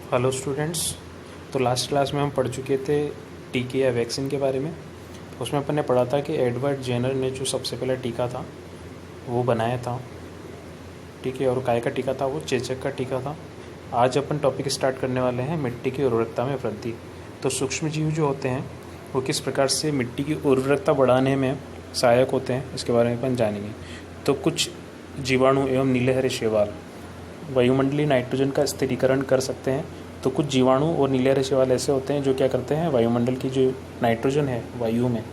Hello students. तो last class में हम पढ़ चुके थे टीके या वैक्सीन के बारे में। उसमें अपन ने पढ़ा था कि एडवर्ड जेनर ने जो सबसे पहला टीका था वो बनाया था, ठीक है। और काय का टीका था? वो चेचक का टीका था। आज अपन टॉपिक स्टार्ट करने वाले हैं मिट्टी की उर्वरकता में वृद्धि। तो सूक्ष्म जीव जो होते हैं वो किस प्रकार से मिट्टी की उर्वरकता बढ़ाने में सहायक होते हैं, इसके बारे में अपन जानेंगे। तो कुछ जीवाणु एवं नीले हरे शैवाल वायुमंडलीय नाइट्रोजन का स्थिरीकरण कर सकते हैं। तो कुछ जीवाणु और नीले हरे शैवाल ऐसे होते हैं जो क्या करते हैं, वायुमंडल की जो नाइट्रोजन है वायु में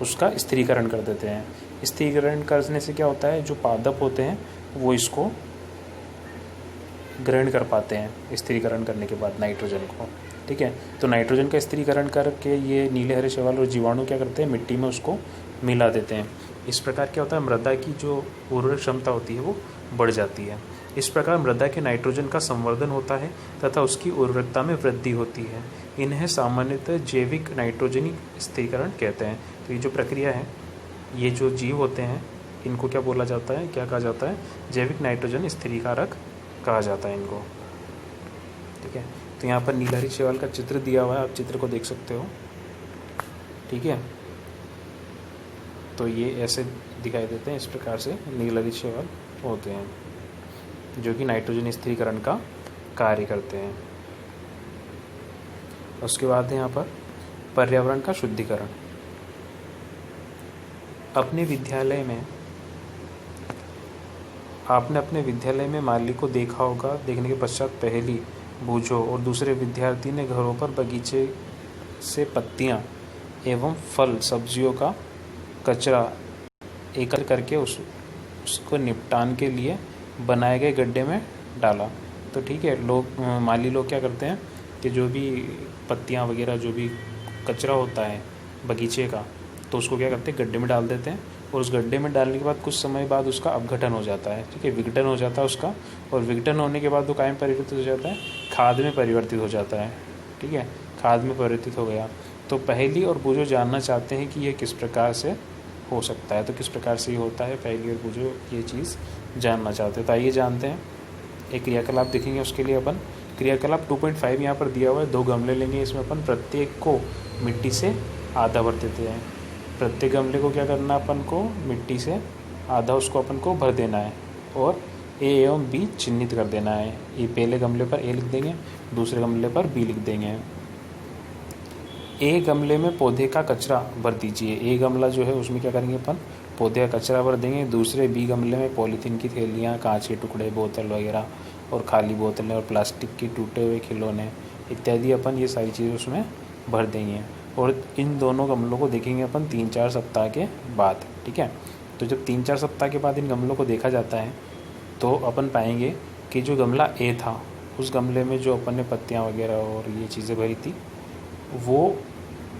उसका स्थिरीकरण कर देते हैं। स्थिरीकरण करने से क्या होता है, जो पादप होते हैं वो इसको ग्रहण कर पाते हैं स्थिरीकरण करने के बाद नाइट्रोजन को, ठीक है। तो नाइट्रोजन का स्थिरीकरण करके ये नीले हरे शैवाल और जीवाणु क्या करते हैं, मिट्टी में उसको मिला देते हैं। इस प्रकार क्या होता है, मृदा की जो उर्वरक क्षमता होती है वो बढ़ जाती है। इस प्रकार मृदा के नाइट्रोजन का संवर्धन होता है तथा उसकी उर्वरकता में वृद्धि होती है। इन्हें सामान्यतः जैविक नाइट्रोजनी स्थिरीकरण कहते हैं। तो ये जो प्रक्रिया है, ये जो जीव होते हैं इनको क्या बोला जाता है, क्या कहा जाता है, जैविक नाइट्रोजन स्थिरीकारक कहा जाता है इनको, ठीक है। तो यहाँ पर नीलहरी शैवाल का चित्र दिया हुआ है, आप चित्र को देख सकते हो, ठीक है। तो ये ऐसे दिखाई देते हैं, इस प्रकार से नीलहरी शैवाल होते हैं जो कि नाइट्रोजन स्थिरीकरण का कार्य करते हैं। उसके बाद है यहाँ पर पर्यावरण का शुद्धिकरण। अपने विद्यालय में आपने अपने विद्यालय में माली को देखा होगा। देखने के पश्चात पहली बूझो और दूसरे विद्यार्थी ने घरों पर बगीचे से पत्तियां एवं फल सब्जियों का कचरा एकत्र करके उसको निपटान के लिए बनाए गए गड्ढे में डाला। तो ठीक है, माली लोग क्या करते हैं कि जो भी पत्तियां वगैरह जो भी कचरा होता है बगीचे का, तो उसको क्या करते हैं, गड्ढे में डाल देते हैं। और उस गड्ढे में डालने के बाद कुछ समय बाद उसका अपघटन हो जाता है, ठीक है, विघटन हो जाता है उसका। और विघटन होने के बाद वो काय में परिवर्तित हो जाता है, खाद में परिवर्तित हो जाता है, ठीक है, खाद में परिवर्तित हो गया। तो पहेली और बूझो जानना चाहते हैं कि यह किस प्रकार से हो सकता है। तो किस प्रकार से ये होता है, पहेली और बूझो ये चीज़ जानना चाहते हैं। तो आइए जानते हैं। एक क्रियाकलाप देखेंगे, उसके लिए अपन क्रियाकलाप 2.5 यहाँ पर दिया हुआ है। 2 गमले लेंगे, इसमें अपन प्रत्येक को मिट्टी से आधा भर देते हैं। प्रत्येक गमले को क्या करना है, अपन को मिट्टी से आधा उसको अपन को भर देना है और ए एवं बी चिन्हित कर देना है। ये पहले गमले पर ए लिख देंगे, दूसरे गमले पर बी लिख देंगे। ए गमले में पौधे का कचरा भर दीजिए। ए गमला जो है उसमें क्या करेंगे अपन, पौधे का कचरा भर देंगे। दूसरे बी गमले में पॉलीथीन की थैलियाँ, कांच के टुकड़े, बोतल वगैरह और खाली बोतलें और प्लास्टिक के टूटे हुए खिलौने इत्यादि अपन ये सारी चीज़ें उसमें भर देंगे। और इन दोनों गमलों को देखेंगे अपन 3-4 सप्ताह के बाद, ठीक है। तो जब 3-4 सप्ताह के बाद इन गमलों को देखा जाता है तो अपन पाएंगे कि जो गमला ए था उस गमले में जो अपन ने पत्तियाँ वगैरह और ये चीज़ें भरी थी वो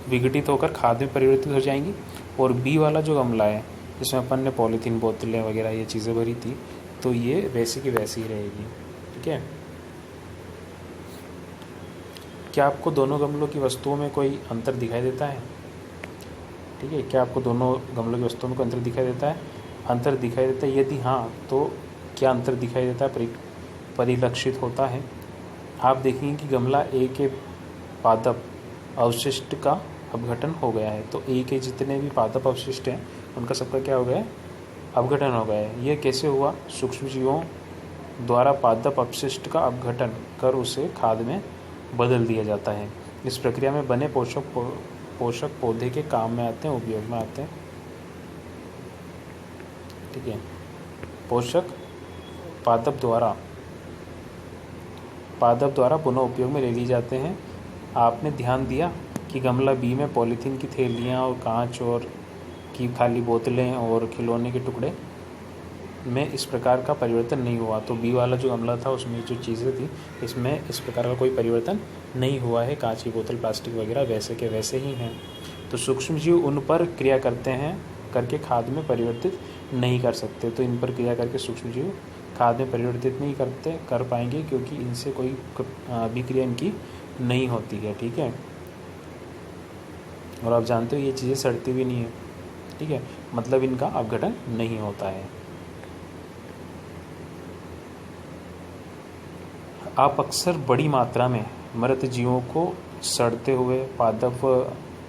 विघटित होकर खाद में परिवर्तित हो जाएंगी। और बी वाला जो गमला है जिसमें अपन ने पॉलीथीन बोतलें वगैरह ये चीज़ें भरी थी, तो ये वैसी की वैसी ही रहेगी, ठीक है। क्या आपको दोनों गमलों की वस्तुओं में कोई अंतर दिखाई देता है, ठीक है। क्या आपको दोनों गमलों की वस्तुओं में कोई अंतर दिखाई देता है? अंतर दिखाई देता है, यदि हाँ तो क्या अंतर दिखाई देता है, परिलक्षित होता है। आप देखेंगे कि गमला ए के पादप अवशिष्ट का अपघटन हो गया है। तो ए के जितने भी पादप अवशिष्ट हैं उनका सबका क्या हो गया है, अपघटन हो गया है। ये कैसे हुआ, सूक्ष्म जीवों द्वारा पादप अपशिष्ट का अपघटन कर उसे खाद में बदल दिया जाता है। इस प्रक्रिया में बने पोषक पौधे के काम में आते हैं, उपयोग में आते हैं, ठीक है। पोषक पादप द्वारा पुनः उपयोग में ले लिए जाते हैं। आपने ध्यान दिया कि गमला बी में पॉलीथीन की थैलियाँ और कांच और की खाली बोतलें और खिलौने के टुकड़े में इस प्रकार का परिवर्तन नहीं हुआ। तो बी वाला जो गमला था उसमें जो चीज़ें थी इसमें इस प्रकार का कोई परिवर्तन नहीं हुआ है। कांच की बोतल, प्लास्टिक वगैरह वैसे के वैसे ही हैं। तो सूक्ष्म जीव उन पर क्रिया करते हैं करके खाद में परिवर्तित नहीं कर सकते। तो इन पर क्रिया करके सूक्ष्म जीव खाद में परिवर्तित नहीं कर पाएंगे क्योंकि इनसे कोई अभिक्रिया इनकी नहीं होती है, ठीक है। और आप जानते हो ये चीज़ें सड़ती भी नहीं है, ठीक है, मतलब इनका अपघटन नहीं होता है। आप अक्सर बड़ी मात्रा में मृत जीवों को सड़ते हुए पादप,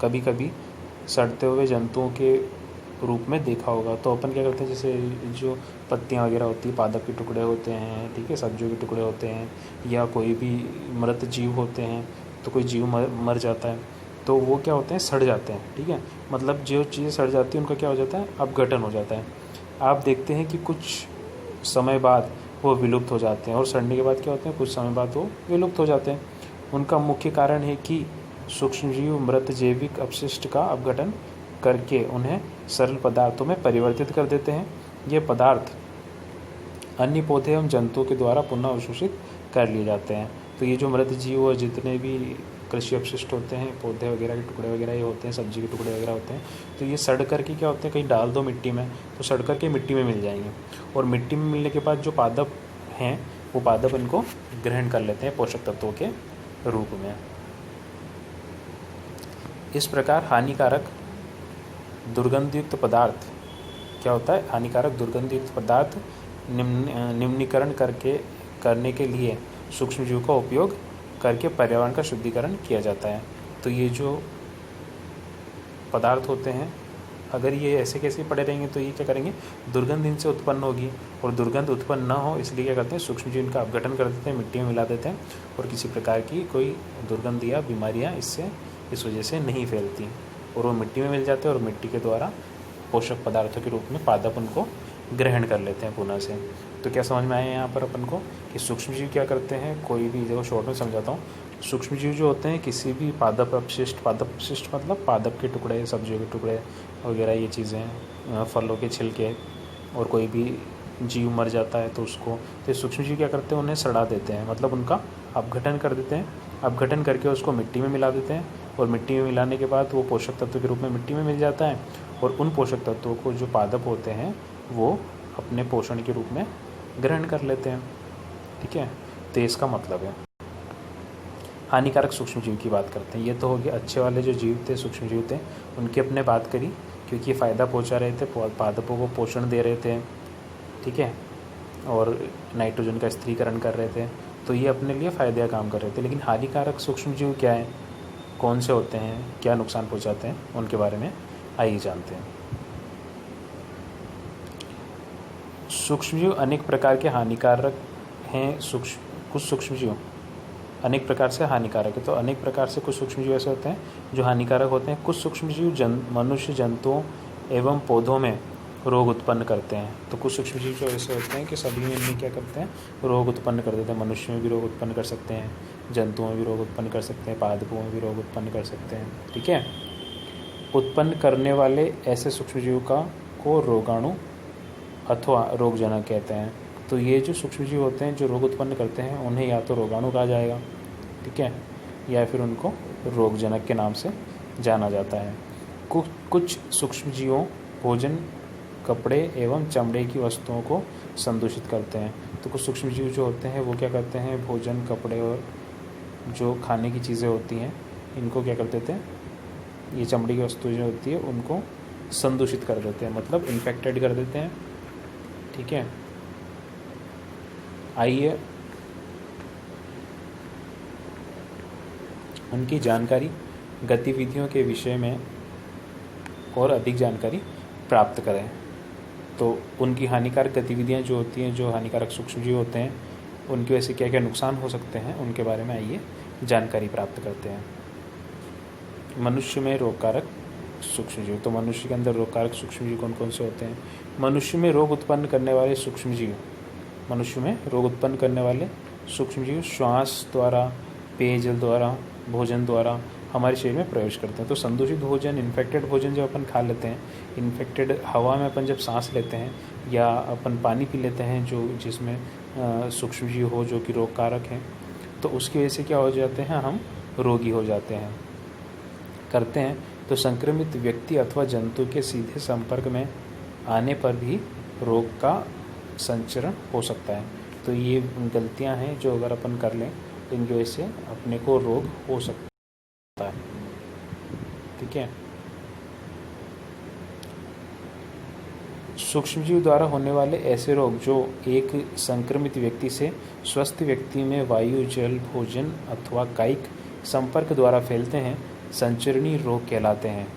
कभी कभी सड़ते हुए जंतुओं के रूप में देखा होगा। तो अपन क्या करते हैं, जैसे जो पत्तियाँ वगैरह होती है, पादप के टुकड़े होते हैं, ठीक है, सब्जियों के टुकड़े होते हैं, या कोई भी मृत जीव होते हैं, तो कोई जीव मर जाता है तो वो क्या होते हैं, सड़ जाते हैं, ठीक है। मतलब जो चीज़ें सड़ जाती हैं उनका क्या हो जाता है, अपघटन हो जाता है। आप देखते हैं कि कुछ समय बाद वो विलुप्त हो जाते हैं, और सड़ने के बाद क्या होते हैं, कुछ समय बाद वो विलुप्त हो जाते हैं। उनका मुख्य कारण है कि सूक्ष्मजीव मृत जैविक अपशिष्ट का अपघटन करके उन्हें सरल पदार्थों में परिवर्तित कर देते हैं। ये पदार्थ अन्य पौधे एवं जंतुओं के द्वारा पुनः अवशोषित कर लिए जाते हैं। तो ये जो मृत जीव और जितने भी कृषि अपशिष्ट होते हैं, पौधे वगैरह के टुकड़े वगैरह ये होते हैं, सब्जी के टुकड़े वगैरह होते हैं, तो ये सड़ करके क्या होते हैं, कहीं डाल दो मिट्टी में तो सड़ करके मिट्टी में मिल जाएंगे, और मिट्टी में मिलने के बाद जो पादप हैं वो पादप इनको ग्रहण कर लेते हैं पोषक तत्वों के रूप में। इस प्रकार हानिकारक दुर्गंधयुक्त पदार्थ क्या होता है, हानिकारक दुर्गंधयुक्त पदार्थ निम्नीकरण करने के लिए सूक्ष्मजीव का उपयोग करके पर्यावरण का शुद्धिकरण किया जाता है। तो ये जो पदार्थ होते हैं, अगर ये ऐसे कैसे पड़े रहेंगे तो ये क्या करेंगे, दुर्गंध इनसे उत्पन्न होगी, और दुर्गंध उत्पन्न ना हो इसलिए क्या करते हैं, सूक्ष्मजीव इनका अपघटन कर देते हैं, मिट्टी में मिला देते हैं, और किसी प्रकार की कोई दुर्गंध या बीमारियाँ इस वजह से नहीं फैलती, और वो मिट्टी में मिल जाते हैं, और मिट्टी के द्वारा पोषक पदार्थों के रूप में पादप उनको ग्रहण कर लेते हैं पुनः से। तो क्या समझ में आया यहाँ पर अपन को कि सूक्ष्मजीव क्या करते हैं, कोई भी, देखो शॉर्ट में समझाता हूँ। सूक्ष्मजीव जो होते हैं किसी भी पादप अपशिष्ट मतलब पादप के टुकड़े, सब्जियों के टुकड़े वगैरह ये चीज़ें, फलों के छिलके, और कोई भी जीव मर जाता है तो उसको, तो सूक्ष्मजीव क्या करते हैं, उन्हें सड़ा देते हैं, मतलब उनका अपघटन कर देते हैं। अपघटन करके उसको मिट्टी में मिला देते हैं, और मिट्टी में मिलाने के बाद वो पोषक तत्व के रूप में मिट्टी में मिल जाता है, और उन पोषक तत्वों को जो पादप होते हैं वो अपने पोषण के रूप में ग्रहण कर लेते हैं, ठीक है। तो इसका मतलब है। हानिकारक सूक्ष्मजीव की बात करते हैं। ये तो हो गया अच्छे वाले जो जीव थे, सूक्ष्मजीव थे, उनकी अपने बात करी, क्योंकि ये फ़ायदा पहुंचा रहे थे, पादपों को पोषण दे रहे थे, ठीक है, और नाइट्रोजन का स्थिरीकरण कर रहे थे, तो ये अपने लिए फ़ायदे का काम कर रहे थे। लेकिन हानिकारक सूक्ष्मजीव क्या है, कौन से होते हैं, क्या नुकसान पहुँचाते हैं, उनके बारे में आइए जानते हैं। सूक्ष्मजीव अनेक प्रकार के हानिकारक हैं। कुछ सूक्ष्मजीव अनेक प्रकार से हानिकारक है, तो अनेक प्रकार से कुछ सूक्ष्मजीव ऐसे होते हैं जो हानिकारक होते हैं। कुछ सूक्ष्मजीव मनुष्य, जंतुओं एवं पौधों में रोग उत्पन्न करते हैं। तो कुछ सूक्ष्मजीव जो ऐसे होते हैं कि सभी में क्या करते हैं, रोग उत्पन्न कर देते हैं। मनुष्य में भी रोग उत्पन्न कर सकते हैं, जंतुओं में भी रोग उत्पन्न कर सकते हैं, पादपों में भी रोग उत्पन्न कर सकते हैं, ठीक है। उत्पन्न करने वाले ऐसे सूक्ष्मजीव को रोगाणु अथवा रोगजनक कहते हैं। तो ये जो सूक्ष्मजीव होते हैं जो रोग उत्पन्न करते हैं उन्हें या तो रोगाणु कहा जाएगा, ठीक है, या फिर उनको रोगजनक के नाम से जाना जाता है। कुछ सूक्ष्मजीवों भोजन, कपड़े एवं चमड़े की वस्तुओं को संदूषित करते हैं। तो कुछ सूक्ष्मजीव जो होते हैं वो क्या करते हैं, भोजन, कपड़े और जो खाने की चीज़ें होती हैं इनको क्या कर देते हैं, ये चमड़ी की वस्तु जो होती है उनको संदूषित कर देते हैं, मतलब इन्फेक्टेड कर देते हैं, ठीक है। आइए उनकी जानकारी, गतिविधियों के विषय में और अधिक जानकारी प्राप्त करें। तो उनकी हानिकारक गतिविधियां जो होती हैं, जो हानिकारक सूक्ष्मजीव होते हैं, उनकी वजह से क्या क्या नुकसान हो सकते हैं उनके बारे में आइए जानकारी प्राप्त करते हैं। मनुष्य में रोगकारक सूक्ष्मजीव, तो मनुष्य के अंदर रोगकारक सूक्ष्मजीव कौन कौन से होते हैं। मनुष्य में रोग उत्पन्न करने वाले सूक्ष्मजीव, मनुष्य में रोग उत्पन्न करने वाले सूक्ष्मजीव श्वास द्वारा, पेयजल द्वारा, भोजन द्वारा हमारे शरीर में प्रवेश करते हैं। तो संदूषित भोजन, इन्फेक्टेड भोजन जब अपन खा लेते हैं, इन्फेक्टेड हवा में अपन जब सांस लेते हैं, या अपन पानी पी लेते हैं जो जिसमें सूक्ष्मजीव हो जो कि रोगकारक हैं, तो उसकी वजह से क्या हो जाते हैं, हम रोगी हो जाते हैं करते हैं। तो संक्रमित व्यक्ति अथवा जंतु के सीधे संपर्क में आने पर भी रोग का संचरण हो सकता है। तो ये गलतियां हैं जो अगर अपन कर लें तो इनकी वजह से अपने को रोग हो सकता है, ठीक है। सूक्ष्मजीव द्वारा होने वाले ऐसे रोग जो एक संक्रमित व्यक्ति से स्वस्थ व्यक्ति में वायु, जल, भोजन अथवा कायिक संपर्क द्वारा फैलते हैं, संचरणीय रोग कहलाते हैं।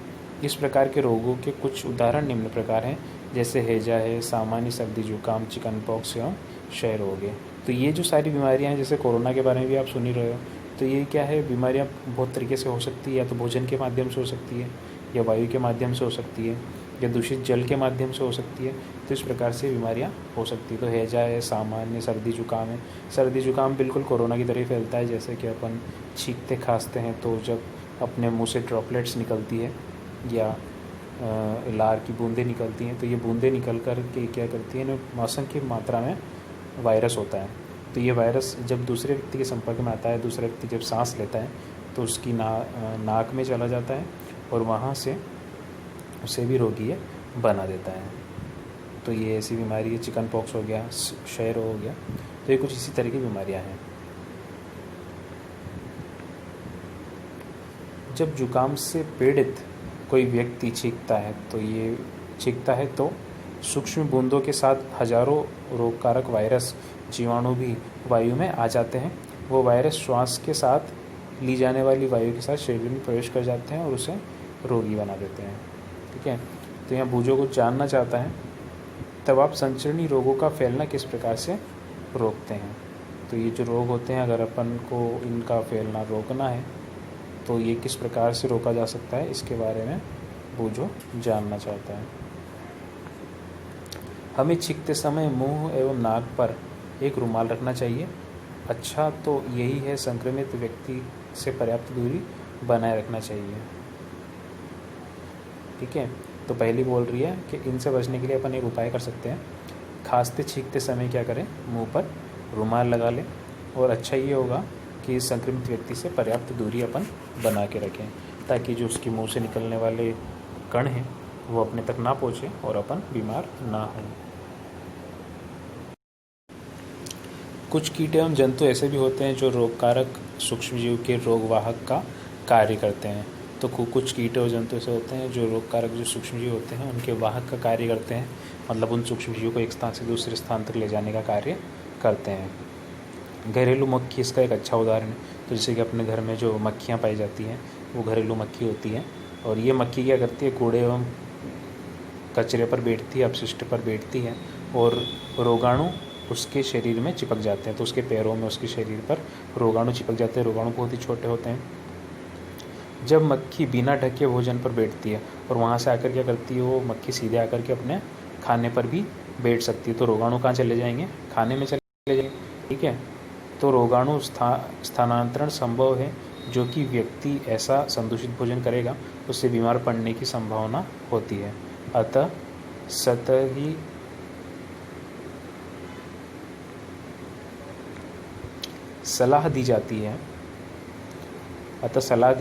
इस प्रकार के रोगों के कुछ उदाहरण निम्न प्रकार हैं, जैसे हैजा है, सामान्य सर्दी जुकाम, चिकन पॉक्स एवं क्षय रोग है। तो ये जो सारी बीमारियां हैं, जैसे कोरोना के बारे में भी आप सुन ही रहे हो, तो ये क्या है, बीमारियां बहुत तरीके से हो सकती है। या तो भोजन के माध्यम से हो सकती है, या वायु के माध्यम से हो सकती है, या दूषित जल के माध्यम से हो सकती है। तो इस प्रकार से बीमारियां हो सकती है। तो हैजा है, सामान्य सर्दी जुकाम है। सर्दी जुकाम बिल्कुल कोरोना की तरह ही फैलता है। जैसे कि अपन छींकते खांसते हैं तो जब अपने मुंह से ड्रॉपलेट्स निकलती है या लार की बूंदें निकलती हैं, तो ये बूंदें निकल कर के क्या करती हैं, मौसम की मात्रा में वायरस होता है। तो ये वायरस जब दूसरे व्यक्ति के संपर्क में आता है, दूसरा व्यक्ति जब सांस लेता है तो उसकी नाक में चला जाता है और वहाँ से उसे भी रोगी बना देता है। तो ये ऐसी बीमारी है। चिकन पॉक्स हो गया, क्षय रोग हो गया। तो ये कुछ इसी तरह की बीमारियां हैं। जब जुकाम से पीड़ित कोई व्यक्ति छींकता है तो सूक्ष्म बूंदों के साथ हजारों रोगकारक वायरस जीवाणु भी वायु में आ जाते हैं। वो वायरस श्वास के साथ ली जाने वाली वायु के साथ शरीर में प्रवेश कर जाते हैं और उसे रोगी बना देते हैं। ठीक है। तो यहाँ बूझो को जानना चाहता है, तब आप संचरणीय रोगों का फैलना किस प्रकार से रोकते हैं। तो ये जो रोग होते हैं, अगर अपन को इनका फैलना रोकना है तो ये किस प्रकार से रोका जा सकता है, इसके बारे में बूझो जानना चाहता है। हमें छींकते समय मुंह एवं नाक पर एक रुमाल रखना चाहिए। अच्छा, तो यही है, संक्रमित व्यक्ति से पर्याप्त दूरी बनाए रखना चाहिए। ठीक है। तो पहली बोल रही है कि इनसे बचने के लिए अपन एक उपाय कर सकते हैं। खांसते छींकते समय क्या करें, मुंह पर रुमाल लगा लें। और अच्छा ये होगा कि इस संक्रमित व्यक्ति से पर्याप्त दूरी अपन बना के रखें, ताकि जो उसके मुंह से निकलने वाले कण हैं वो अपने तक ना पहुँचे और अपन बीमार ना हों। कुछ कीट एवं जंतु ऐसे भी होते हैं जो रोगकारक सूक्ष्मजीव के रोगवाहक का कार्य करते हैं। तो कुछ कीट और जंतु ऐसे होते हैं जो रोगकारक जो सूक्ष्मजीव होते हैं उनके वाहक का कार्य करते हैं, मतलब उन सूक्ष्मजीवों को एक स्थान से दूसरे स्थान तक ले जाने का कार्य करते हैं। घरेलू मक्खी इसका एक अच्छा उदाहरण है। तो जैसे कि अपने घर में जो मक्खियाँ पाई जाती हैं वो घरेलू मक्खी होती हैं, और ये मक्खी क्या करती है, कूड़े एवं कचरे पर बैठती है, अपशिष्ट पर बैठती है, और रोगाणु उसके शरीर में चिपक जाते हैं। तो उसके पैरों में, उसके शरीर पर रोगाणु चिपक जाते हैं। रोगाणु बहुत ही छोटे होते हैं। जब मक्खी बिना ढके भोजन पर बैठती है और वहाँ से आकर क्या करती है, वो मक्खी सीधे आकर के अपने खाने पर भी बैठ सकती है। तो रोगाणु कहाँ चले जाएंगे, खाने में चले जाएंगे। ठीक है। तो रोगाणु स्थानांतरण संभव है, जो कि व्यक्ति ऐसा संदूषित भोजन करेगा उससे बीमार पड़ने की संभावना होती है। अतः सलाह दी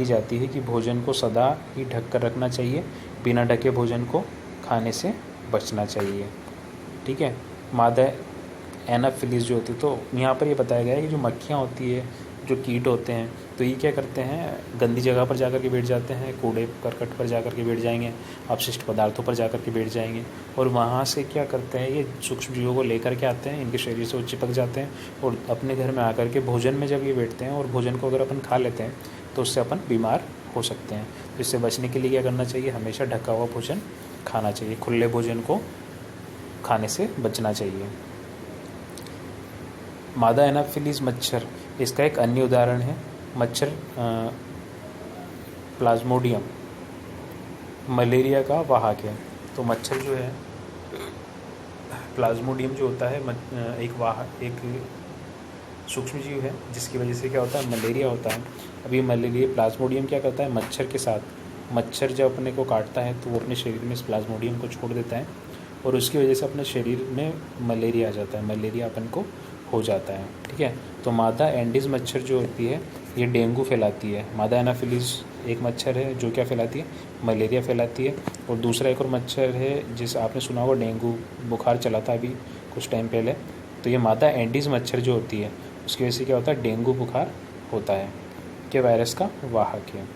जाती है कि भोजन को सदा ही ढक कर रखना चाहिए। बिना ढके भोजन को खाने से बचना चाहिए। ठीक है। मादा एनाफिलीज जो होती है, तो यहाँ पर ये बताया गया है कि जो मक्खियाँ होती है, जो कीट होते हैं, तो ये क्या करते हैं, गंदी जगह पर जाकर के बैठ जाते हैं, कूड़े करकट पर जाकर के बैठ जाएंगे, अपशिष्ट पदार्थों पर जाकर के बैठ जाएंगे, और वहाँ से क्या करते हैं, ये सूक्ष्मजीवों को लेकर के आते हैं, इनके शरीर से वो चिपक जाते हैं, और अपने घर में आकर के भोजन में जब ये बैठते हैं और भोजन को अगर अपन खा लेते हैं तो उससे अपन बीमार हो सकते हैं। तो इससे बचने के लिए क्या करना चाहिए, हमेशा ढका हुआ भोजन खाना चाहिए, खुले भोजन को खाने से बचना चाहिए। मादा एनाफिलीज मच्छर इसका एक अन्य उदाहरण है। मच्छर प्लाज्मोडियम मलेरिया का वाहक है। तो मच्छर जो है, प्लाज्मोडियम जो होता है एक सूक्ष्मजीव है, जिसकी वजह से क्या होता है, मलेरिया होता है। अभी मलेरिया प्लाज्मोडियम क्या करता है, मच्छर के साथ, मच्छर जब अपने को काटता है तो वो अपने शरीर में इस प्लाज्मोडियम को छोड़ देता है, और उसकी वजह से अपने शरीर में मलेरिया आ जाता है, मलेरिया अपन को हो जाता है। ठीक है। तो मादा एंडीज मच्छर जो होती है ये डेंगू फैलाती है। मादा एनाफिलीज एक मच्छर है जो क्या फैलाती है, मलेरिया फैलाती है। और दूसरा एक और मच्छर है जिस आपने सुना होगा, डेंगू बुखार चला था अभी कुछ टाइम पहले। तो ये मादा एंडीज मच्छर जो होती है उसकी वजह से क्या होता है, डेंगू बुखार होता है, कि वायरस का वाहक है।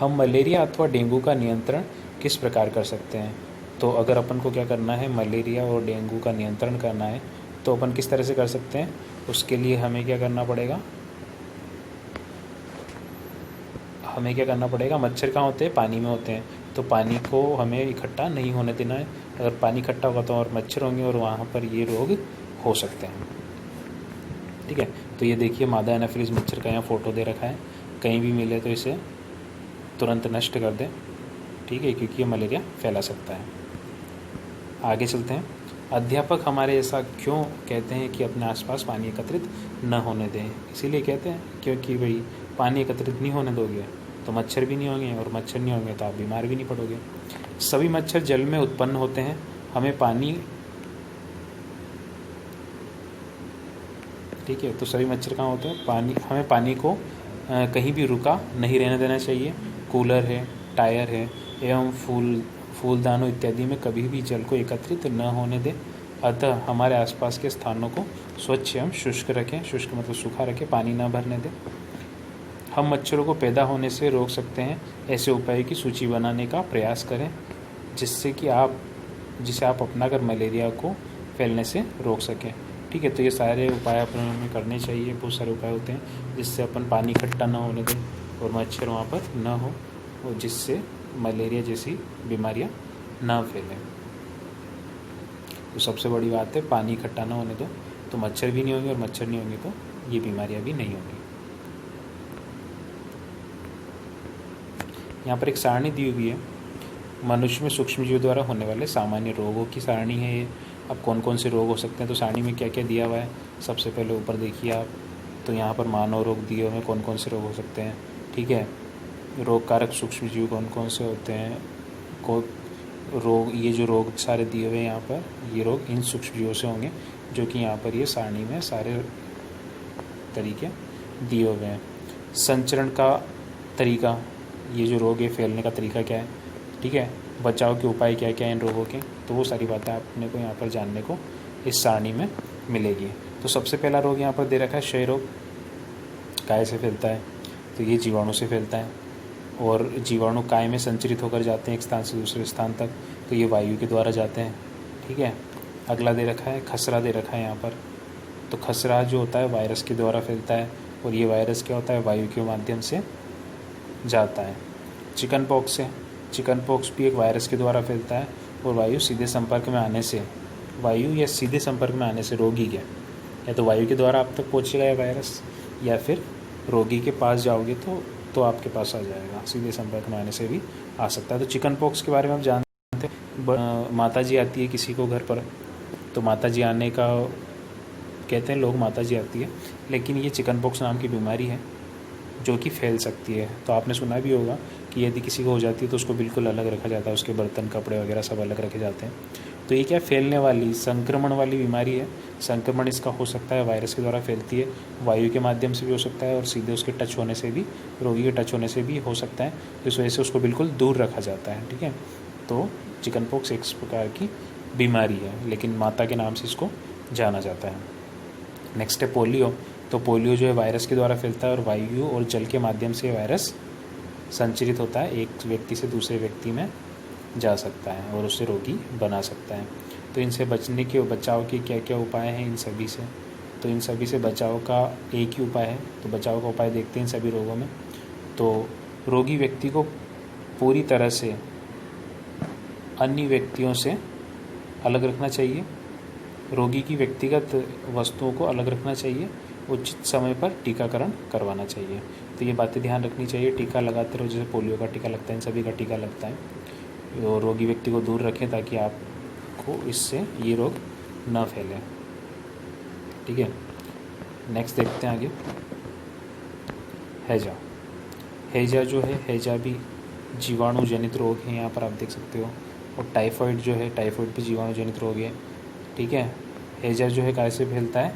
हम मलेरिया अथवा डेंगू का नियंत्रण किस प्रकार कर सकते हैं। तो अगर अपन को क्या करना है, मलेरिया और डेंगू का नियंत्रण करना है, तो अपन किस तरह से कर सकते हैं? उसके लिए हमें क्या करना पड़ेगा? मच्छर कहाँ होते हैं? पानी में होते हैं। तो पानी को हमें इकट्ठा नहीं होने देना है। अगर पानी इकट्ठा होगा तो और मच्छर होंगे और वहाँ पर ये रोग हो सकते हैं। ठीक है, तो ये देखिए मादा एनाफिलीज मच्छर का यहाँ फ़ोटो दे रखा है। कहीं भी मिले तो इसे तुरंत नष्ट कर दें। ठीक है, क्योंकि ये मलेरिया फैला सकता है। आगे चलते हैं। अध्यापक हमारे ऐसा क्यों कहते हैं कि अपने आसपास पानी एकत्रित न होने दें? इसीलिए कहते हैं क्योंकि भाई पानी एकत्रित नहीं होने दोगे तो मच्छर भी नहीं होंगे, और मच्छर नहीं होंगे तो आप बीमार भी नहीं पड़ोगे। सभी मच्छर जल में उत्पन्न होते हैं। हमें पानी, ठीक है, तो सभी मच्छर कहाँ होते हैं? हमें पानी को कहीं भी रुका नहीं रहने देना चाहिए। कूलर है, टायर है एवं फूलदानों इत्यादि में कभी भी जल को एकत्रित न होने दें। अतः हमारे आसपास के स्थानों को स्वच्छ एवं शुष्क रखें। शुष्क मतलब सूखा रखें, पानी न भरने दें। हम मच्छरों को पैदा होने से रोक सकते हैं। ऐसे उपायों की सूची बनाने का प्रयास करें जिसे आप अपनाकर मलेरिया को फैलने से रोक सकें। ठीक है, तो ये सारे उपाय अपन हमें करने चाहिए। बहुत सारे उपाय होते हैं जिससे अपन पानी इकट्ठा ना होने दें और मच्छर वहाँ पर ना हो, और जिससे मलेरिया जैसी बीमारियाँ ना फैलें। तो सबसे बड़ी बात है, पानी इकट्ठा ना होने दो तो मच्छर भी नहीं होंगे, और मच्छर नहीं होंगे तो ये बीमारियाँ भी नहीं होंगी। यहाँ पर एक सारणी दी हुई है। मनुष्य में सूक्ष्मजीव द्वारा होने वाले सामान्य रोगों की सारणी है ये। अब कौन कौन से रोग हो सकते हैं, तो सारणी में क्या क्या दिया हुआ है सबसे पहले ऊपर देखिए आप। तो यहाँ पर मानव रोग दिए हुए हैं, कौन कौन से रोग हो सकते हैं। ठीक है, रोग कारक सूक्ष्मजीव कौन कौन से होते हैं, ये जो रोग सारे दिए हुए हैं यहाँ पर, ये रोग इन सूक्ष्मजीवों से होंगे, जो कि यहाँ पर ये सारणी में सारे तरीके दिए हुए हैं। संचरण का तरीका, ये जो रोग है फैलने का तरीका क्या है। ठीक है, बचाव के उपाय क्या क्या है इन रोगों के, तो वो सारी बातें अपने को यहाँ पर जानने को इस सारणी में मिलेगी। तो सबसे पहला रोग यहाँ पर दे रखा है क्षय रोग। काय से फैलता है, तो ये जीवाणु से फैलता है, और जीवाणु काय में संचरित होकर जाते हैं एक स्थान से दूसरे स्थान तक, तो ये वायु के द्वारा जाते हैं। ठीक है, अगला दे रखा है खसरा दे रखा है यहाँ पर। तो खसरा जो होता है वायरस के द्वारा फैलता है, और ये वायरस क्या होता है, वायु के माध्यम से जाता है। चिकन पॉक्स भी एक वायरस के द्वारा फैलता है, और वायु या सीधे संपर्क में आने से रोगी के, या तो वायु के द्वारा आप तक पहुँचेगा या वायरस, या फिर रोगी के पास जाओगे तो आपके पास आ जाएगा। सीधे संपर्क में आने से भी आ सकता है। तो चिकन पॉक्स के बारे में आप जानते हैं, माता जी आती है किसी को घर पर, तो माता जी आने का कहते हैं लोग, माता जी आती है, लेकिन ये चिकन पॉक्स नाम की बीमारी है जो कि फैल सकती है। तो आपने सुना भी होगा कि यदि किसी को हो जाती है तो उसको बिल्कुल अलग रखा जाता है, उसके बर्तन कपड़े वगैरह सब अलग रखे जाते हैं। तो ये क्या फैलने वाली संक्रमण वाली बीमारी है। संक्रमण इसका हो सकता है वायरस के द्वारा फैलती है, वायु के माध्यम से भी हो सकता है, और सीधे उसके टच होने से भी, रोगी के टच होने से भी हो सकता है। तो इस वजह से उसको बिल्कुल दूर रखा जाता है। ठीक है, तो चिकन पॉक्स एक प्रकार की बीमारी है, लेकिन माता के नाम से इसको जाना जाता है। नेक्स्ट है पोलियो। तो पोलियो जो है वायरस के द्वारा फैलता है, और वायु और जल के माध्यम से वायरस संचरित होता है, एक व्यक्ति से दूसरे व्यक्ति में जा सकता है और उसे रोगी बना सकता है। तो इनसे बचाव के क्या क्या उपाय हैं इन सभी से। तो इन सभी से बचाव का एक ही उपाय है। तो बचाव का उपाय देखते हैं इन सभी रोगों में। तो रोगी व्यक्ति को पूरी तरह से अन्य व्यक्तियों से अलग रखना चाहिए। रोगी की व्यक्तिगत वस्तुओं को अलग रखना चाहिए। उचित समय पर टीकाकरण करवाना चाहिए। तो ये बातें ध्यान रखनी चाहिए। टीका लगाते रहो, जैसे पोलियो का टीका लगता है, इन सभी का टीका लगता है। और रोगी व्यक्ति को दूर रखें ताकि आपको इससे ये रोग न फैले। ठीक है, नेक्स्ट देखते हैं आगे। हैजा जो है, हैजा भी जीवाणु जनित रोग है, यहाँ पर आप देख सकते हो। और टाइफाइड जो है, टाइफाइड भी जीवाणु जनित रोग है। ठीक है, हैजा जो है कैसे फैलता है,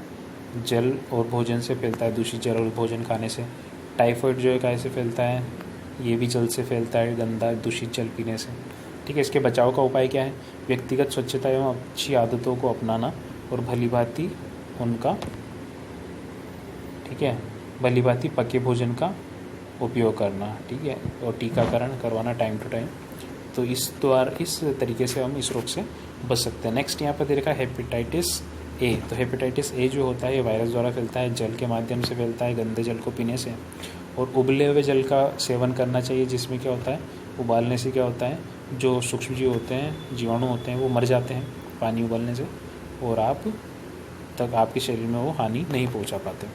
जल और भोजन से फैलता है, दूषित जल और भोजन खाने से। टाइफाइड जो है कैसे फैलता है, ये भी जल से फैलता है, गंदा दूषित जल पीने से। ठीक है, इसके बचाव का उपाय क्या है, व्यक्तिगत स्वच्छता एवं अच्छी आदतों को अपनाना, और भलीभांति पके भोजन का उपयोग करना। ठीक है, और टीकाकरण करवाना टाइम टू टाइम। तो इस तरीके से हम इस रोग से बच सकते हैं। नेक्स्ट यहाँ पर दे रखा है हेपेटाइटिस ए। तो हेपेटाइटिस ए जो होता है ये वायरस द्वारा फैलता है, जल के माध्यम से फैलता है, गंदे जल को पीने से, और उबले हुए जल का सेवन करना चाहिए, जिसमें क्या होता है, उबालने से क्या होता है, जो सूक्ष्म जीव होते हैं, जीवाणु होते हैं, वो मर जाते हैं पानी उबालने से, और आपके शरीर में वो हानि नहीं पहुंचा पाते।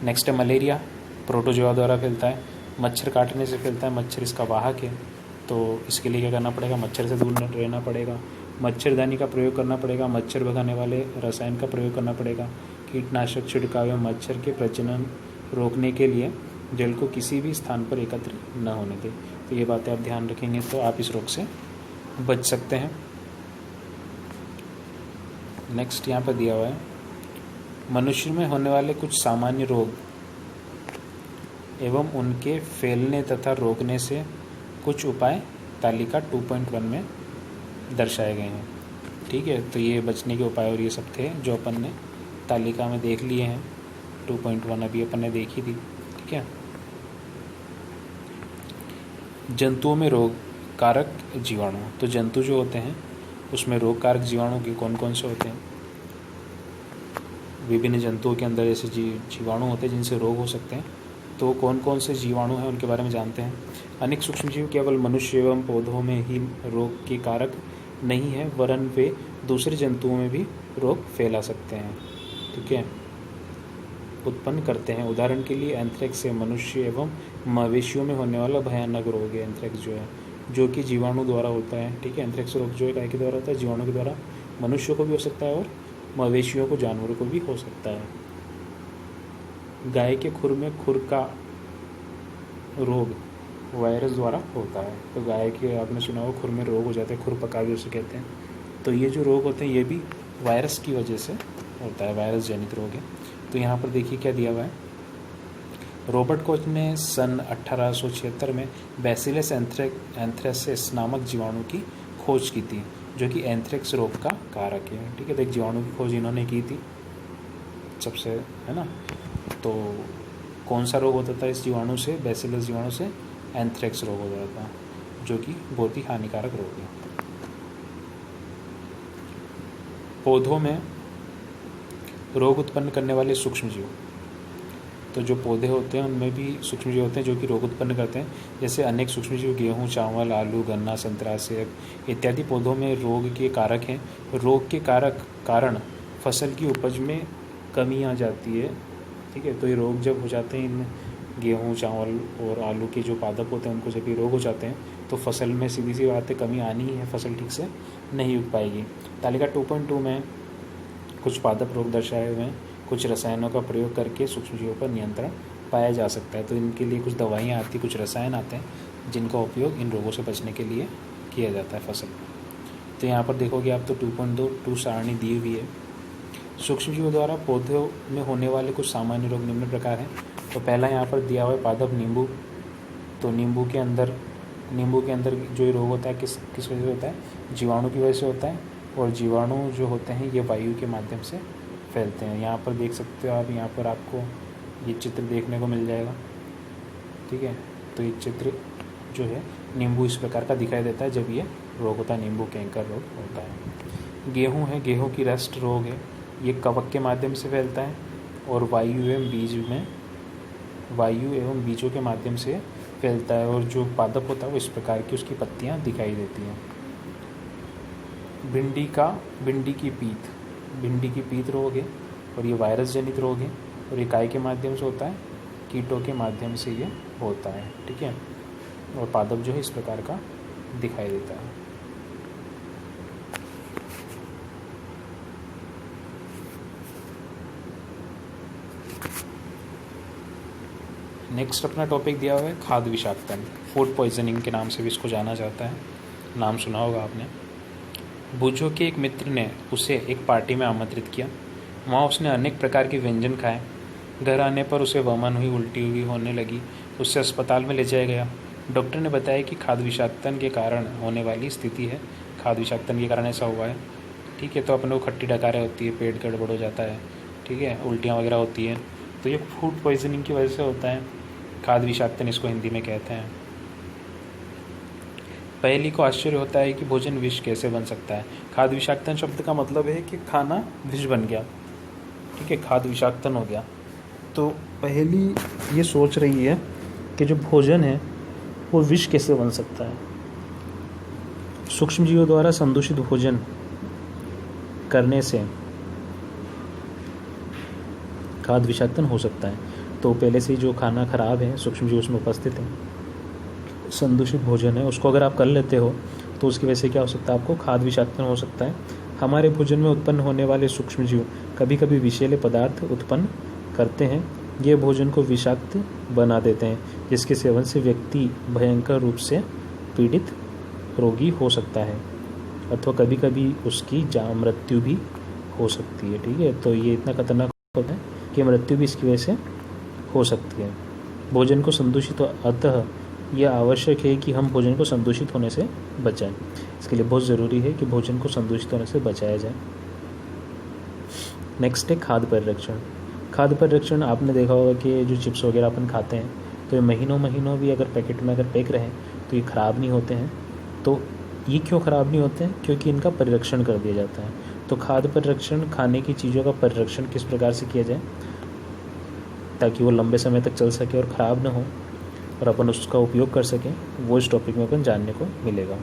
नेक्स्ट है मलेरिया, प्रोटोजोआ द्वारा फैलता है, मच्छर काटने से फैलता है, मच्छर इसका वाहक है। तो इसके लिए क्या करना पड़ेगा, मच्छर से दूर रहना पड़ेगा, मच्छरदानी का प्रयोग करना पड़ेगा, मच्छर भगाने वाले रसायन का प्रयोग करना पड़ेगा, कीटनाशक छिड़काव, मच्छर के प्रजनन रोकने के लिए जल को किसी भी स्थान पर एकत्र न होने दें। तो ये बातें आप ध्यान रखेंगे तो आप इस रोग से बच सकते हैं। नेक्स्ट यहाँ पर दिया हुआ है मनुष्य में होने वाले कुछ सामान्य रोग एवं उनके फैलने तथा रोकने से कुछ उपाय तालिका 2.1 में दर्शाए गए हैं। ठीक है, तो ये बचने के उपाय और ये सब थे जो अपन ने तालिका में देख लिए हैं। 2.1 अभी अपन ने देखी थी। ठीक है, जंतुओं में रोग कारक जीवाणु। तो जंतु जो होते हैं उसमें रोग कारक जीवाणु के कौन कौन से होते हैं। विभिन्न जंतुओं के अंदर ऐसे जीवाणु होते हैं जिनसे रोग हो सकते हैं। तो कौन कौन से जीवाणु हैं उनके बारे में जानते हैं। अनेक सूक्ष्मजीव केवल मनुष्य एवं पौधों में ही रोग के कारक नहीं है, वरन वे दूसरे जंतुओं में भी रोग फैला सकते हैं। ठीक है, उत्पन्न करते हैं। उदाहरण के लिए एंथ्रेक्स से मनुष्य एवं मवेशियों में होने वाला भयानक रोग है एंथ्रेक्स जो है, जो कि जीवाणु द्वारा होता है। ठीक है, एंथ्रेक्स रोग जो है गाय के द्वारा होता है, जीवाणु के द्वारा मनुष्यों को भी हो सकता है और मवेशियों को, जानवरों को भी हो सकता है। गाय के खुर में खुर का रोग वायरस द्वारा होता है। तो गाय के आपने सुना हो खुर में रोग हो जाते हैं, खुर पका भी उसे कहते हैं। तो ये जो रोग होते हैं ये भी वायरस की वजह से होता है, वायरस जनित रोग है। तो यहाँ पर देखिए क्या दिया हुआ है। रॉबर्ट कोच ने सन 1876 में बैसिलस एंथ्रेसिस नामक जीवाणु की खोज की थी, जो कि एंथ्रेक्स रोग का कारक है। ठीक है, तो एक जीवाणु की खोज इन्होंने की थी सबसे, है ना। तो कौन सा रोग होता था इस जीवाणु से, बैसिलस जीवाणु से एंथ्रेक्स रोग हो जाता था, जो कि बहुत ही हानिकारक रोग है। पौधों में रोग उत्पन्न करने वाले सूक्ष्मजीव। तो जो पौधे होते हैं उनमें भी सूक्ष्मजीव होते हैं जो कि रोग उत्पन्न करते हैं। जैसे अनेक सूक्ष्मजीव गेहूँ, चावल, आलू, गन्ना, संतरा, सेब इत्यादि पौधों में रोग के कारक हैं। रोग के कारण फसल की उपज में कमी आ जाती है। ठीक है, तो ये रोग जब हो जाते हैं इन गेहूँ, चावल और आलू के जो पादप होते हैं उनको जब ये रोग हो जाते हैं तो फसल में सीधी सी बात है कमी आनी ही है, फसल ठीक से नहीं उग पाएगी। तालिका 2.2 में कुछ पादप रोग दर्शाए हुए हैं। कुछ रसायनों का प्रयोग करके सूक्ष्मजीवों पर नियंत्रण पाया जा सकता है। तो इनके लिए कुछ दवाइयाँ आती, कुछ रसायन आते हैं जिनका उपयोग इन रोगों से बचने के लिए किया जाता है फसल में। तो यहाँ पर देखोगे आप तो 2.2 सारणी दी हुई है। सूक्ष्मजीवों द्वारा पौधों में होने वाले कुछ सामान्य रोग निम्न प्रकार हैं। तो पहला यहाँ पर दिया हुआ है पादप नींबू। तो नींबू के अंदर जो ये रोग होता है किस वजह से होता है, जीवाणु की वजह से होता है। और जीवाणु जो होते हैं ये वायु के माध्यम से फैलते हैं। यहाँ पर देख सकते हो आप, यहाँ पर आपको ये चित्र देखने को मिल जाएगा। ठीक है, तो ये चित्र जो है नींबू इस प्रकार का दिखाई देता है जब ये रोग होता है, नींबू कैंकर रोग होता है। गेहूँ है, गेहूँ की रस्ट रोग है, ये कवक के माध्यम से फैलता है और वायु एवं बीजों के माध्यम से फैलता है। और जो पादप होता है वो इस प्रकार की उसकी पत्तियाँ दिखाई देती हैं। भिंडी की पीत रोग है और ये वायरस जनित रोग है और ये काय के माध्यम से होता है, कीटों के माध्यम से ये होता है। ठीक है, और पादप जो है इस प्रकार का दिखाई देता है। नेक्स्ट अपना टॉपिक दिया हुआ है खाद्य विषाक्तन, फूड पॉइजनिंग के नाम से भी इसको जाना जाता है, नाम सुना होगा आपने। बूझो के एक मित्र ने उसे एक पार्टी में आमंत्रित किया। वहाँ उसने अनेक प्रकार के व्यंजन खाए। घर आने पर उसे वमन हुई, उल्टी हुई होने लगी। उससे अस्पताल में ले जाया गया। डॉक्टर ने बताया कि खाद्य विषाक्तन के कारण होने वाली स्थिति है, खाद्य विषाक्तन के कारण ऐसा हुआ है। ठीक है, तो अपने को खट्टी डकारें होती है, पेट गड़बड़ हो जाता है, ठीक है, उल्टियाँ वगैरह होती है, तो ये फूड पॉइजनिंग की वजह से होता है। खाद्य विषाक्तन इसको हिंदी में कहते हैं। पहेली को आश्चर्य होता है कि भोजन विष कैसे बन सकता है। खाद्य विषाक्तन शब्द का मतलब है कि खाना विष बन गया, ठीक है, खाद्य विषाक्तन हो गया। तो पहेली ये सोच रही है कि जो भोजन है वो विष कैसे बन सकता है। सूक्ष्म जीवों द्वारा संदूषित भोजन करने से खाद्य विषाक्तन हो सकता है। तो पहले से ही जो खाना खराब है, सूक्ष्म जीव उसमें उपस्थित है, संदूषित भोजन है, उसको अगर आप कर लेते हो तो उसकी वजह से क्या हो सकता है, आपको खाद्य विषाक्तन हो सकता है। हमारे भोजन में उत्पन्न होने वाले सूक्ष्म जीव कभी कभी विषैले पदार्थ उत्पन्न करते हैं। ये भोजन को विषाक्त बना देते हैं, जिसके सेवन से व्यक्ति भयंकर रूप से पीड़ित रोगी हो सकता है, अथवा कभी कभी उसकी मृत्यु भी हो सकती है। ठीक है, तो ये इतना खतरनाक होता है कि मृत्यु भी इसकी वजह से हो सकती है। भोजन को संदूषित, अतः यह आवश्यक है कि हम भोजन को संदूषित होने से बचाएं। इसके लिए बहुत ज़रूरी है कि भोजन को संदूषित होने से बचाया जाए। नेक्स्ट है खाद्य परिरक्षण। खाद्य परिरक्षण आपने देखा होगा कि जो चिप्स वगैरह अपन खाते हैं तो ये महीनों महीनों भी अगर पैकेट में अगर पैक रहे तो ये ख़राब नहीं होते हैं। तो ये क्यों ख़राब नहीं होते हैं? क्योंकि इनका परिरक्षण कर दिया जाता है। तो खाद्य परिरक्षण, खाने की चीज़ों का परिरक्षण किस प्रकार से किया जाए ताकि वो लंबे समय तक चल सके और ख़राब ना हो और अपन उसका उपयोग कर सकें, वो इस टॉपिक में अपन जानने को मिलेगा।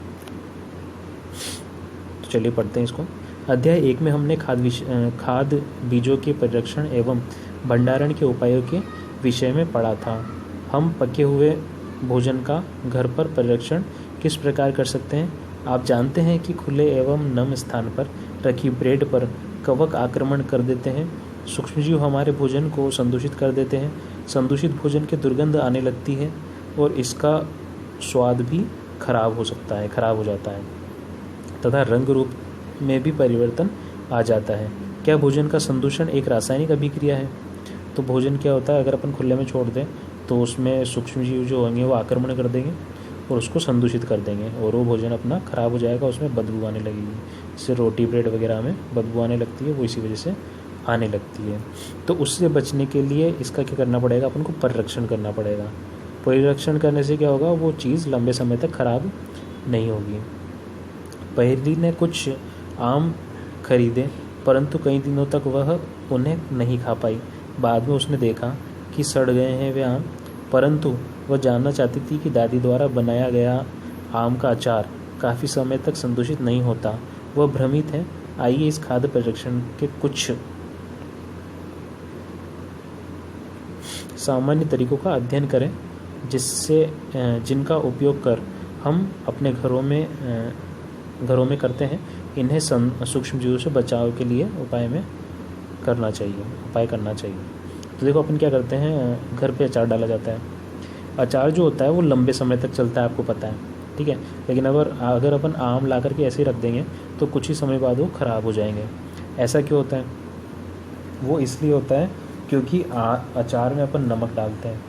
तो चलिए पढ़ते हैं इसको। अध्याय 1 में हमने खाद्य बीजों के परिरक्षण एवं भंडारण के उपायों के विषय में पढ़ा था। हम पके हुए भोजन का घर पर परिरक्षण किस प्रकार कर सकते हैं? आप जानते हैं कि खुले एवं नम स्थान पर रखी ब्रेड पर कवक आक्रमण कर देते हैं। सूक्ष्मजीव हमारे भोजन को संदूषित कर देते हैं। संदूषित भोजन की दुर्गंध आने लगती है और इसका स्वाद भी खराब हो जाता है तथा रंग रूप में भी परिवर्तन आ जाता है। क्या भोजन का संदूषण एक रासायनिक अभिक्रिया है? तो भोजन क्या होता है, अगर अपन खुले में छोड़ दें तो उसमें सूक्ष्मजीव जो होंगे वो आक्रमण कर देंगे और उसको संदूषित कर देंगे और वो भोजन अपना खराब हो जाएगा, उसमें बदबू आने लगेगी। जैसे रोटी ब्रेड वगैरह में बदबू आने लगती है, वो इसी वजह से आने लगती है। तो उससे बचने के लिए इसका क्या करना पड़ेगा, अपन को परिरक्षण करना पड़ेगा। परिरक्षण करने से क्या होगा, वो चीज़ लंबे समय तक खराब नहीं होगी। पहेली ने कुछ आम खरीदे परंतु कई दिनों तक वह उन्हें नहीं खा पाई। बाद में उसने देखा कि सड़ गए हैं वे आम, परंतु वह जानना चाहती थी कि दादी द्वारा बनाया गया आम का अचार काफ़ी समय तक संदूषित नहीं होता। वह भ्रमित है। आइए इस खाद्य परिरक्षण के कुछ सामान्य तरीकों का अध्ययन करें जिनका उपयोग कर हम अपने घरों में करते हैं। इन्हें सूक्ष्म जीवों से बचाव के लिए उपाय करना चाहिए। तो देखो अपन क्या करते हैं, घर पे अचार डाला जाता है। अचार जो होता है वो लंबे समय तक चलता है, आपको पता है, ठीक है। लेकिन अगर अपन आम ला करके ऐसे ही रख देंगे तो कुछ ही समय बाद वो ख़राब हो जाएंगे। ऐसा क्यों होता है? वो इसलिए होता है क्योंकि अचार में अपन नमक डालते हैं,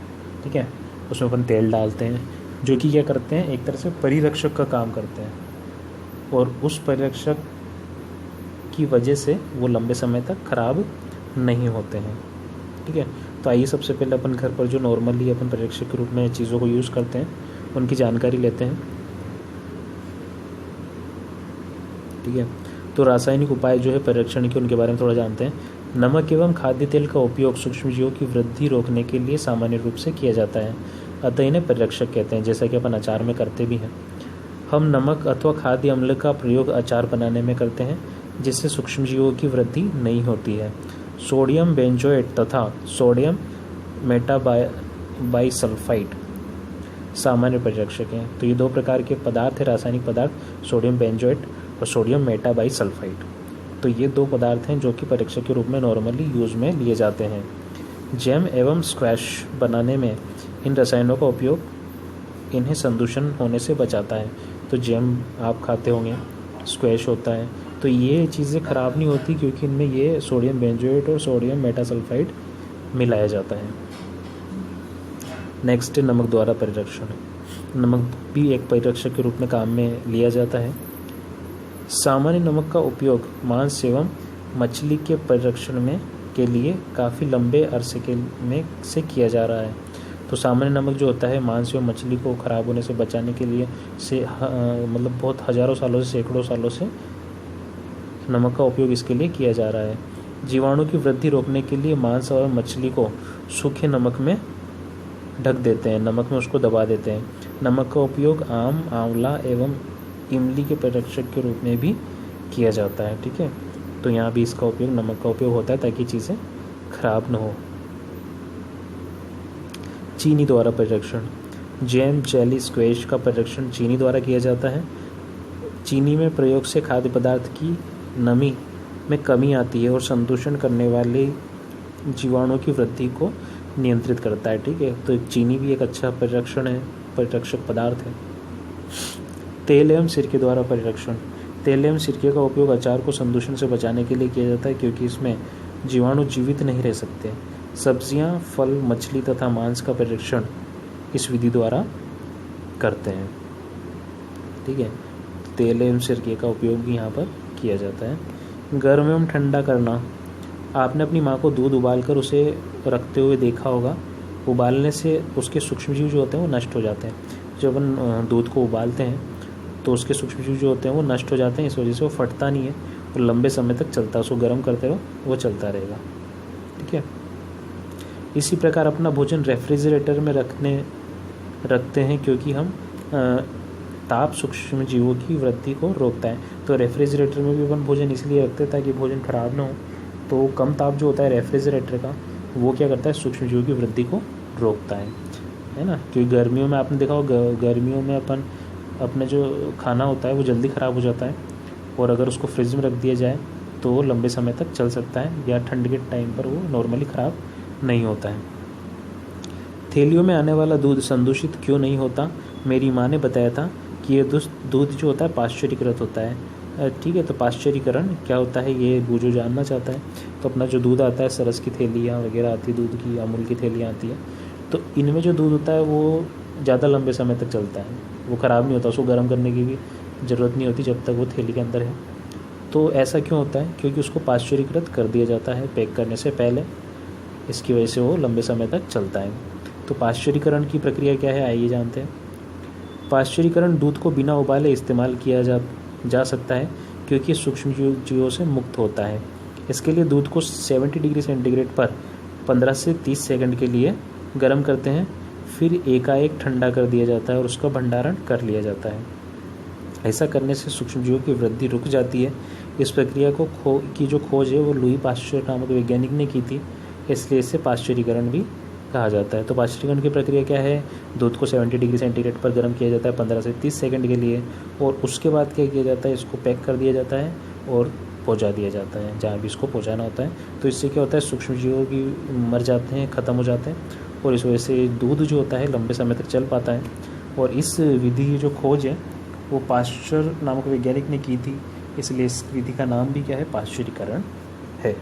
ठीक है, उसमें अपन तेल डालते हैं, जो कि क्या करते हैं, एक तरह से परिरक्षक का काम करते हैं और उस परिरक्षक की वजह से वो लंबे समय तक खराब नहीं होते हैं, ठीक है। तो आइए सबसे पहले अपन घर पर जो नॉर्मली अपन परिरक्षक के रूप में चीज़ों को यूज़ करते हैं उनकी जानकारी लेते हैं, ठीक है। तो रासायनिक उपाय जो है परिरक्षण के, उनके बारे में थोड़ा जानते हैं। नमक एवं खाद्य तेल का उपयोग सूक्ष्मजीवों की वृद्धि रोकने के लिए सामान्य रूप से किया जाता है, अतः इन्हें परिरक्षक कहते हैं, जैसा कि अपन अचार में करते भी हैं। हम नमक अथवा खाद्य अम्ल का प्रयोग अचार बनाने में करते हैं, जिससे सूक्ष्मजीवों की वृद्धि नहीं होती है। सोडियम बेंजोएट तथा सोडियम मेटाबाइसल्फाइड सामान्य परिरक्षक हैं। तो ये दो प्रकार के पदार्थ है, रासायनिक पदार्थ, सोडियम बेंजोएट और सोडियम मेटाबाइसल्फाइड। तो ये दो पदार्थ हैं जो कि परिरक्षक के रूप में नॉर्मली यूज़ में लिए जाते हैं। जैम एवं स्क्वैश बनाने में इन रसायनों का उपयोग इन्हें संदूषण होने से बचाता है। तो जैम आप खाते होंगे, स्क्वैश होता है, तो ये चीज़ें ख़राब नहीं होती क्योंकि इनमें ये सोडियम बेंजोएट और सोडियम मेटासल्फाइड मिलाया जाता है। नेक्स्ट, नमक द्वारा परिरक्षण। नमक भी एक परिरक्षक के रूप में काम में लिया जाता है। सामान्य नमक का उपयोग मांस एवं मछली के परिरक्षण में के लिए काफ़ी लंबे अरसे से किया जा रहा है। तो सामान्य नमक जो होता है मांस एवं मछली को ख़राब होने से बचाने के लिए मतलब बहुत हज़ारों सालों से सैकड़ों सालों से नमक का उपयोग इसके लिए किया जा रहा है। जीवाणु की वृद्धि रोकने के लिए मांस और मछली को सूखे नमक में ढक देते हैं, नमक में उसको दबा देते हैं। नमक का उपयोग आम, आंवला एवं इमली के परिरक्षक के रूप में भी किया जाता है। ठीक है, तो यहाँ भी इसका उपयोग, नमक का उपयोग होता है ताकि चीज़ें खराब न हो। चीनी द्वारा परिरक्षण। जैम, जेली, स्क्वैश का परिरक्षण चीनी द्वारा किया जाता है। चीनी में प्रयोग से खाद्य पदार्थ की नमी में कमी आती है और संदूषण करने वाले जीवाणुओं की वृद्धि को नियंत्रित करता है। ठीक है, तो चीनी भी एक अच्छा परिरक्षक पदार्थ है। तेल एवं सिरके द्वारा परिरक्षण। तेल एवं सिरके का उपयोग अचार को संदूषण से बचाने के लिए किया जाता है क्योंकि इसमें जीवाणु जीवित नहीं रह सकते। सब्जियां, फल, मछली तथा मांस का परिरक्षण इस विधि द्वारा करते हैं। ठीक है, तेल एवं सिरके का उपयोग भी यहाँ पर किया जाता है। गर्म एवं ठंडा करना। आपने अपनी माँ को दूध उबालकर उसे रखते हुए देखा होगा। उबालने से उसके सूक्ष्मजीव जो होते हैं वो नष्ट हो जाते हैं। जब अपन दूध को उबालते हैं तो उसके सूक्ष्मजीव जो होते हैं वो नष्ट हो जाते हैं, इस वजह से वो फटता नहीं है और लंबे समय तक चलता है। उसको गर्म करते रहो, वो चलता रहेगा। ठीक है, इसी प्रकार अपना भोजन रेफ्रिजरेटर में रखते हैं क्योंकि हम ताप सूक्ष्म जीवों की वृद्धि को रोकता है। तो रेफ्रिजरेटर में भी अपन भोजन इसलिए रखते हैं ताकि भोजन खराब ना हो। तो कम ताप जो होता है रेफ्रिजरेटर का, वो क्या करता है, सूक्ष्म जीवों की वृद्धि को रोकता है ना। क्योंकि गर्मियों में आपने देखा होगा, गर्मियों में अपने जो खाना होता है वो जल्दी ख़राब हो जाता है और अगर उसको फ्रिज में रख दिया जाए तो वो लंबे समय तक चल सकता है, या ठंड के टाइम पर वो नॉर्मली ख़राब नहीं होता है। थैलियों में आने वाला दूध संदूषित क्यों नहीं होता? मेरी माँ ने बताया था कि ये दूध जो होता है पाश्चरीकृत होता है। ठीक है, तो पाश्चरीकरण क्या होता है ये बूझो जानना चाहता है। तो अपना जो दूध आता है, सरस की थैलियाँ वगैरह आती है, दूध की अमूल की थैलियाँ आती है, तो इनमें जो दूध होता है वो ज़्यादा लंबे समय तक चलता है, वो ख़राब नहीं होता। उसको गर्म करने की भी ज़रूरत नहीं होती जब तक वो थैली के अंदर है। तो ऐसा क्यों होता है? क्योंकि उसको पाश्चरीकृत कर दिया जाता है पैक करने से पहले, इसकी वजह से वो लंबे समय तक चलता है। तो पाश्चरीकरण की प्रक्रिया क्या है, आइए जानते हैं। पाश्चरीकरण दूध को बिना उबाले इस्तेमाल किया जा सकता है क्योंकि सूक्ष्म जीवों से मुक्त होता है। इसके लिए दूध को 70 डिग्री सेंटीग्रेड पर 15 से 30 सेकंड के लिए गर्म करते हैं, फिर एकाएक ठंडा कर दिया जाता है और उसका भंडारण कर लिया जाता है। ऐसा करने से सूक्ष्मजीवों की वृद्धि रुक जाती है। इस प्रक्रिया की जो खोज है वो लुई पाश्चर नामक वैज्ञानिक ने की थी, इसलिए इसे पाश्चरीकरण भी कहा जाता है। तो पाश्चरीकरण की प्रक्रिया क्या है? दूध को 70 डिग्री सेंटीग्रेड पर गर्म किया जाता है 15 से 30 सेकंड के लिए, और उसके बाद क्या किया जाता है, इसको पैक कर दिया जाता है और पहुंचा दिया जाता है जहाँ भी इसको पहुंचाना होता है। तो इससे क्या होता है, सूक्ष्मजीवों की मर जाते हैं, ख़त्म हो जाते हैं, और इस वजह से दूध जो होता है लंबे समय तक चल पाता है। और इस विधि की जो खोज है वो पाश्चर नामक वैज्ञानिक ने की थी, इसलिए इस विधि का नाम भी क्या है, पाश्चरीकरण है।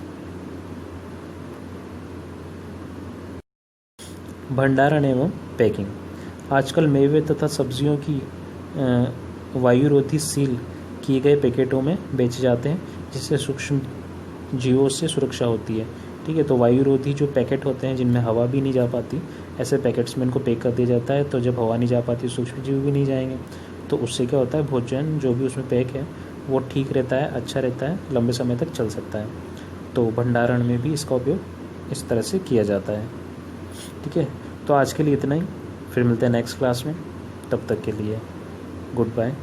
भंडारण एवं पैकिंग। आजकल मेवे तथा सब्जियों की वायुरोधी सील किए गए पैकेटों में बेचे जाते हैं, जिससे सूक्ष्म जीवों से सुरक्षा होती है। ठीक है, तो वायुरोधी जो पैकेट होते हैं जिनमें हवा भी नहीं जा पाती, ऐसे पैकेट्स में इनको पैक कर दिया जाता है। तो जब हवा नहीं जा पाती, सूक्ष्म जीव भी नहीं जाएंगे, तो उससे क्या होता है, भोजन जो भी उसमें पैक है वो ठीक रहता है, अच्छा रहता है, लंबे समय तक चल सकता है। तो भंडारण में भी इसका उपयोग इस तरह से किया जाता है। ठीक है, तो आज के लिए इतना ही, फिर मिलते हैं नेक्स्ट क्लास में। तब तक के लिए गुड बाय।